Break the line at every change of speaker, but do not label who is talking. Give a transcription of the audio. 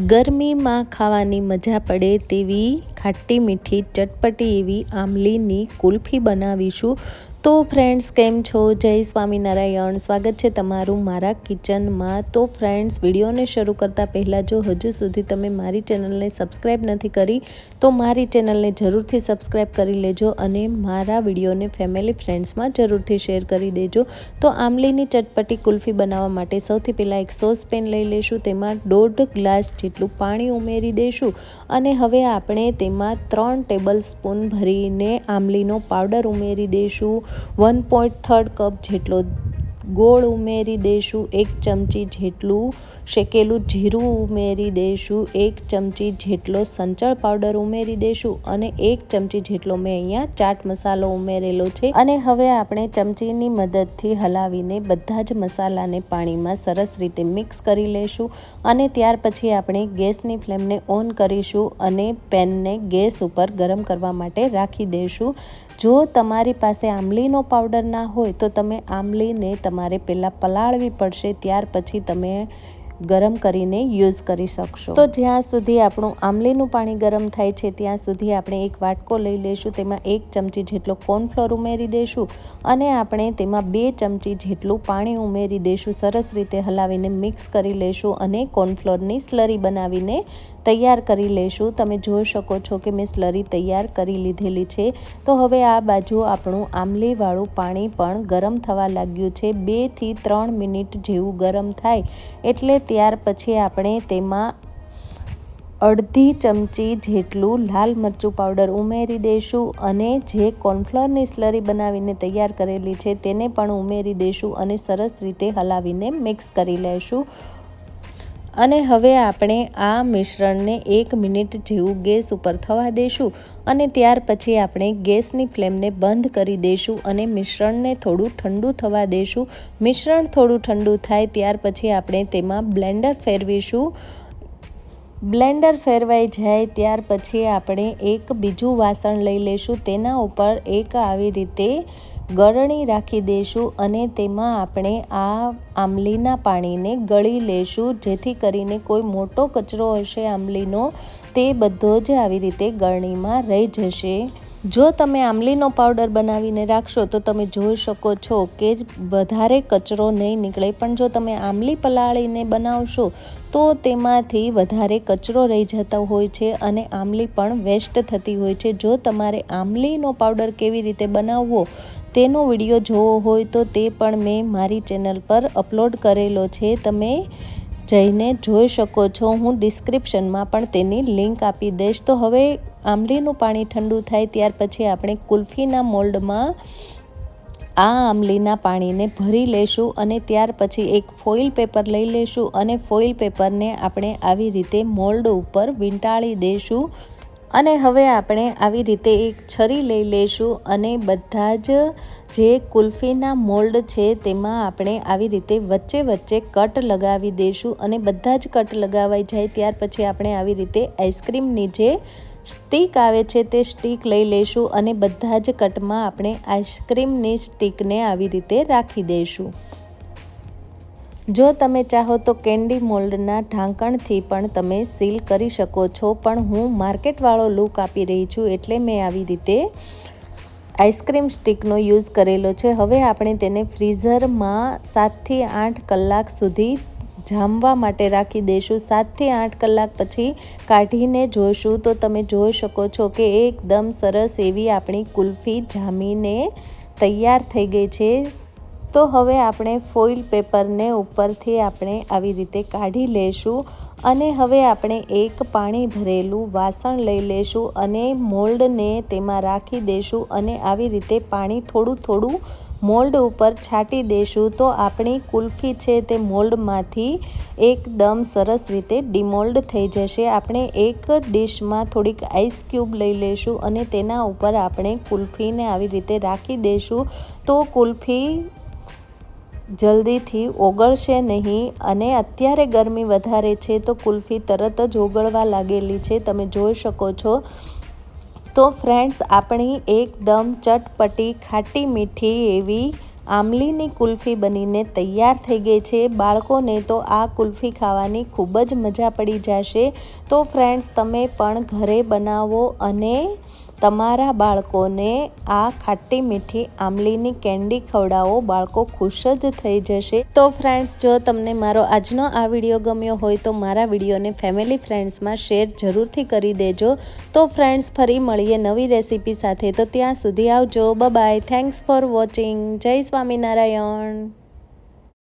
ગરમીમાં ખાવાની મજા પડે તેવી ખાટી મીઠી ચટપટી એવી આમલીની કુલ્ફી બનાવીશું। તો ફ્રેન્ડ્સ, કેમ છો? જય સ્વામિનારાયણ। સ્વાગત છે તમારું મારા કિચનમાં। તો ફ્રેન્ડ્સ, વિડીયોને શરૂ કરતાં પહેલાં જો હજુ સુધી તમે મારી ચેનલને સબસ્ક્રાઈબ નથી કરી તો મારી ચેનલને જરૂરથી સબસ્ક્રાઈબ કરી લેજો અને મારા વિડીયોને ફેમિલી ફ્રેન્ડ્સમાં જરૂરથી શેર કરી દેજો। તો આમલીની ચટપટી કુલ્ફી બનાવવા માટે સૌથી પહેલાં એક સોસ પેન લઈ લઈશું, તેમાં 1.5 ગ્લાસ જેટલું પાણી ઉમેરી દઈશું અને હવે આપણે તેમાં 3 ટેબલ સ્પૂન ભરીને આમલીનો પાવડર ઉમેરી દઈશું। 1.3 કપ જેટલો ગોળ ઉમેરી દઈશું, 1 ચમચી જેટલું શેકેલું જીરું ઉમેરી દઈશું, 1 ચમચી જેટલો સંચળ પાવડર ઉમેરી દઈશું અને 1 ચમચી જેટલો મેં અહીંયા ચાટ મસાલો ઉમેરેલો છે। અને હવે આપણે ચમચીની મદદથી હલાવીને બધા જ મસાલાને પાણીમાં સરસ રીતે મિક્સ કરી લઈશું અને ત્યાર પછી આપણે ગેસની ફ્લેમને ઓન કરીશું અને પેનને ગેસ ઉપર ગરમ કરવા માટે રાખી દઈશું। જો તમારી પાસે આમલીનો પાવડર ના હોય તો તમે આમલીને તમારે પહેલાં પલાળવી પડશે, ત્યાર પછી તમે ગરમ કરીને યુઝ કરી શકશો। તો જ્યાં સુધી આપણું આમલીનું પાણી ગરમ થાય છે ત્યાં સુધી આપણે એક વાટકો લઈ લઈશું, તેમાં 1 ચમચી જેટલો કોર્નફ્લોર ઉમેરી દઈશું અને આપણે તેમાં 2 ચમચી જેટલું પાણી ઉમેરી દઈશું। સરસ રીતે હલાવીને મિક્સ કરી લઈશું અને કોર્નફ્લોરની સ્લરી બનાવીને તૈયાર કરી લઈશું। તમે જોઈ શકો છો કે મેં સ્લરી તૈયાર કરી લીધેલી છે। તો હવે આ બાજુ આપણું આમલીવાળું પાણી પણ ગરમ થવા લાગ્યું છે। 2 થી 3 મિનિટ જેવું ગરમ થાય એટલે ત્યાર પછી આપણે તેમાં અડધી ચમચી જેટલું લાલ મરચું પાવડર ઉમેરી દઈશું અને જે કોર્નફ્લોરની સ્લરી બનાવીને તૈયાર કરેલી છે તેને પણ ઉમેરી દઈશું અને સરસ રીતે હલાવીને મિક્સ કરી લઈશું। અને હવે આપણે આ મિશ્રણને 1 મિનિટ જેવું ગેસ ઉપર થવા દઈશું અને ત્યાર પછી આપણે ગેસની ફ્લેમને બંધ કરી દઈશું અને મિશ્રણને થોડું ઠંડુ થવા દઈશું। મિશ્રણ થોડું ઠંડુ થાય ત્યાર પછી આપણે તેમાં બ્લેન્ડર ફેરવીશું। બ્લેન્ડર ફેરવાઈ જાય ત્યાર પછી આપણે એક બીજું વાસણ લઈ લઈશું, તેના ઉપર એક આવી રીતે ગળણી રાખી દઈશું અને તેમાં આપણે આ આમલીના પાણીને ગળી લઈશું, જેથી કરીને કોઈ મોટો કચરો હશે આમલીનો તે બધો જ આવી રીતે ગળણીમાં રહી જશે। જો તમે આમલીનો પાવડર બનાવીને રાખશો તો તમે જોઈ શકો છો કે વધારે કચરો નહીં નીકળે, પણ જો તમે આમલી પલાળીને બનાવશો તો તેમાંથી વધારે કચરો રહી જતો હોય છે અને આમલી પણ વેસ્ટ થતી હોય છે। જો તમારે આમલીનો પાવડર કેવી રીતે બનાવવો તેનો વિડીયો જોવો હોય તો તે પણ મેં મારી ચેનલ પર અપલોડ કરેલો છે, તમે જઈને જોઈ શકો છો। હું ડિસ્ક્રિપ્શનમાં પણ તેની લિંક આપી દઈશ। તો હવે આમલીનું પાણી ઠંડુ થાય ત્યાર પછી આપણે કુલ્ફીના મોલ્ડમાં આ આમલીના પાણીને ભરી લઈશું અને ત્યાર પછી એક ફોઇલ પેપર લઈ લઈશું અને ફોઇલ પેપરને આપણે આવી રીતે મોલ્ડ ઉપર વીંટાળી દઈશું અને હવે આપણે આવી રીતે એક છરી લઈ લઈશું અને બધા જ જે કુલ્ફીના મોલ્ડ છે તેમાં આપણે આવી રીતે વચ્ચે વચ્ચે કટ લગાવી દઈશું અને બધા જ કટ લગાવાઈ જાય ત્યાર પછી આપણે આવી રીતે આઈસ્ક્રીમની જે સ્ટીક આવે છે તે સ્ટીક લઈ લઈશું અને બધા જ કટમાં આપણે આઈસ્ક્રીમની સ્ટીકને આવી રીતે રાખી દઈશું। જો તમે ચાહો તો કેન્ડી મોલ્ડના ઢાંકણથી પણ તમે સીલ કરી શકો છો, પણ હું માર્કેટવાળો લુક આપી રહી છું એટલે મેં આવી રીતે આઈસ્ક્રીમ સ્ટીકનો યુઝ કરેલો છે। હવે આપણે તેને ફ્રીઝરમાં 7 થી 8 કલાક સુધી જામવા માટે રાખી દઈશું। 7 થી 8 કલાક પછી કાઢીને જોઈશું તો તમે જોઈ શકો છો કે એકદમ સરસ એવી આપણી કુલ્ફી જામીને તૈયાર થઈ ગઈ છે। તો હવે આપણે ફોઇલ પેપરને ઉપરથી આપણે આવી રીતે કાઢી લઈશું અને હવે આપણે એક પાણી ભરેલું વાસણ લઈ લઈશું અને મોલ્ડને તેમાં રાખી દઈશું અને આવી રીતે પાણી થોડું થોડું મોલ્ડ ઉપર છાંટી દઈશું તો આપણી કુલ્ફી છે તે મોલ્ડમાંથી એકદમ સરસ રીતે ડિમોલ્ડ થઈ જશે। આપણે એક ડીશમાં થોડીક આઈસ ક્યુબ લઈ લઈશું અને તેના ઉપર આપણે કુલ્ફીને આવી રીતે રાખી દઈશું તો કુલ્ફી જલ્દીથી ઓગળશે નહીં અને અત્યારે ગરમી વધારે છે તો કુલ્ફી તરત જ ઓગળવા લાગેલી છે, તમે જોઈ શકો છો। તો ફ્રેન્ડ્સ, આપણી એકદમ ચટપટી ખાટી મીઠી એવી આમલીની કુલ્ફી બનીને તૈયાર થઈ ગઈ છે। બાળકોને તો આ કુલ્ફી ખાવાની ખૂબ જ મજા પડી જશે। તો ફ્રેન્ડ્સ, તમે પણ ઘરે બનાવો અને તમારા બાળકોને આ ખાટી મીઠી આમલીની કેન્ડી ખવડાવો, બાળકો ખુશ જ થઈ જશે। તો ફ્રેન્ડ્સ, જો તમને મારો આજનો આ વિડીયો ગમ્યો હોય તો મારા વિડીયોને ફેમિલી ફ્રેન્ડ્સમાં શેર જરૂરથી કરી દેજો। તો ફ્રેન્ડ્સ, ફરી મળીએ નવી રેસીપી સાથે। તો ત્યાં સુધી આવજો, bye bye, thanks for watching, જય સ્વામિનારાયણ।